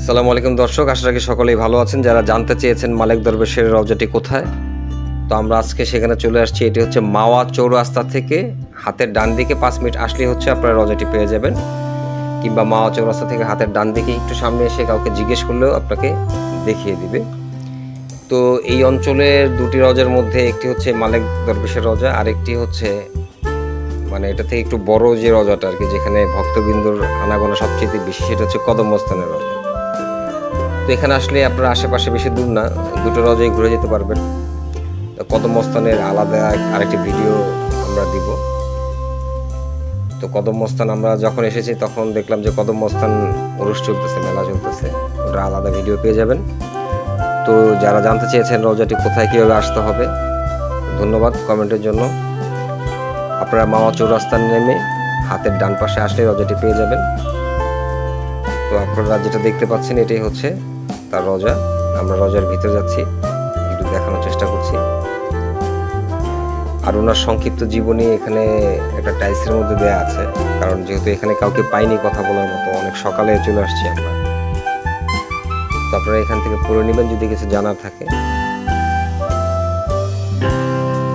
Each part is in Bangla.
আসসালামু আলাইকুম দর্শক, আশা রাখি সকলেই ভালো আছেন। যারা জানতে চেয়েছেন মালেক দরবেশের রওজাটি কোথায়, তো আমরা আজকে সেখানে চলে আসছি। এটি হচ্ছে মাওয়া চৌরাস্তা থেকে হাতের ডান দিকে 5 মিনিট আসলেই হচ্ছে আপনারা রওজাটি পেয়ে যাবেন, কিংবা মাওয়া চৌরাস্তা থেকে হাতের ডান দিকে একটু সামনে এসে কাউকে জিজ্ঞেস করলেও আপনাকে দেখিয়ে দিবে। তো এই অঞ্চলের দুটি রওজার মধ্যে একটি হচ্ছে মালেক দরবেশের রওজা, আরেকটি হচ্ছে মানে এটা থেকে একটু বড় যে রওজাটা আর কি, যেখানে ভক্তবৃন্দর আনাগোনা সবচেয়ে বেশি, সেটা হচ্ছে কদম মস্তানের রওজা। তো এখানে আসলে আপনারা আশেপাশে বেশি দূর না, দুটো রওজায় ঘুরে যেতে পারবেন। কদম মস্তানের আলাদা আরেকটি ভিডিও আমরা দিব। তো কদম মস্তান আমরা যখন এসেছি তখন দেখলাম যে কদম মস্তান উরুস চলতেছে, মেলা চলতেছে, ওটা আলাদা ভিডিও পেয়ে যাবেন। তো যারা জানতে চেয়েছেন রওজাটি কোথায়, কীভাবে আসতে হবে, ধন্যবাদ কমেন্টের জন্য। আপনারা মাওয়া চৌরাস্তা নেমে হাতের ডান পাশে আসলে রওজাটি পেয়ে যাবেন। তো আপনারা যেটা দেখতে পাচ্ছেন এটাই হচ্ছে তার রওজা। আমরা রওজার ভিতরে যাচ্ছি, একটু দেখানোর চেষ্টা করছি। আর ওনার সংক্ষিপ্ত জীবনী এখানে একটা টাইলসের মধ্যে দেয়া আছে, কারণ যেহেতু এখানে কাউকে পাইনি কথা বলার মতো, অনেক সকালে চলে আসছি আমরা। তো আপনারা এখান থেকে পড়ে নেবেন যদি কিছু জানার থাকে।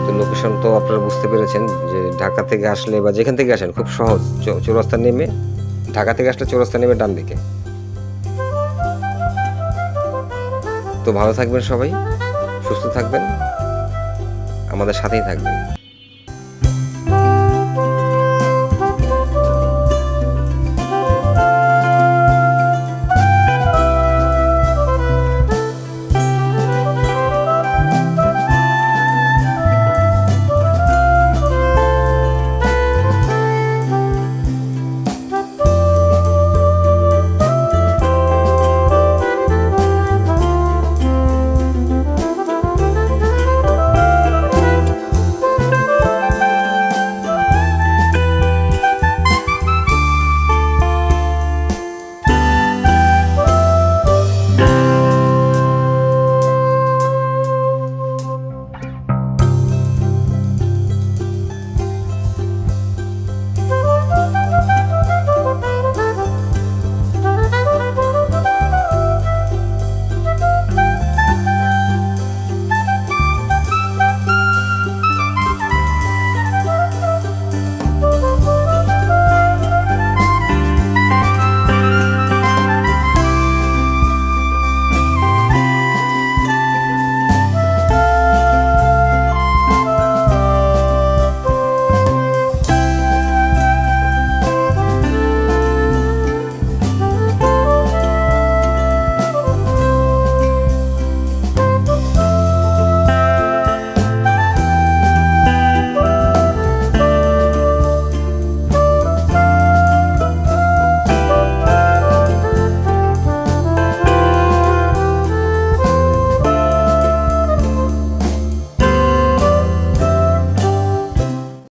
তো লোকেশন তো আপনারা বুঝতে পেরেছেন যে ঢাকা থেকে আসলে বা যেখান থেকে আসেন খুব সহজ, চৌরাস্তা নেমে, ঢাকা থেকে আসলে চৌরাস্তা নেমে ডান দিকে। তো ভালো থাকবেন সবাই, সুস্থ থাকবেন, আমাদের সাথেই থাকবেন।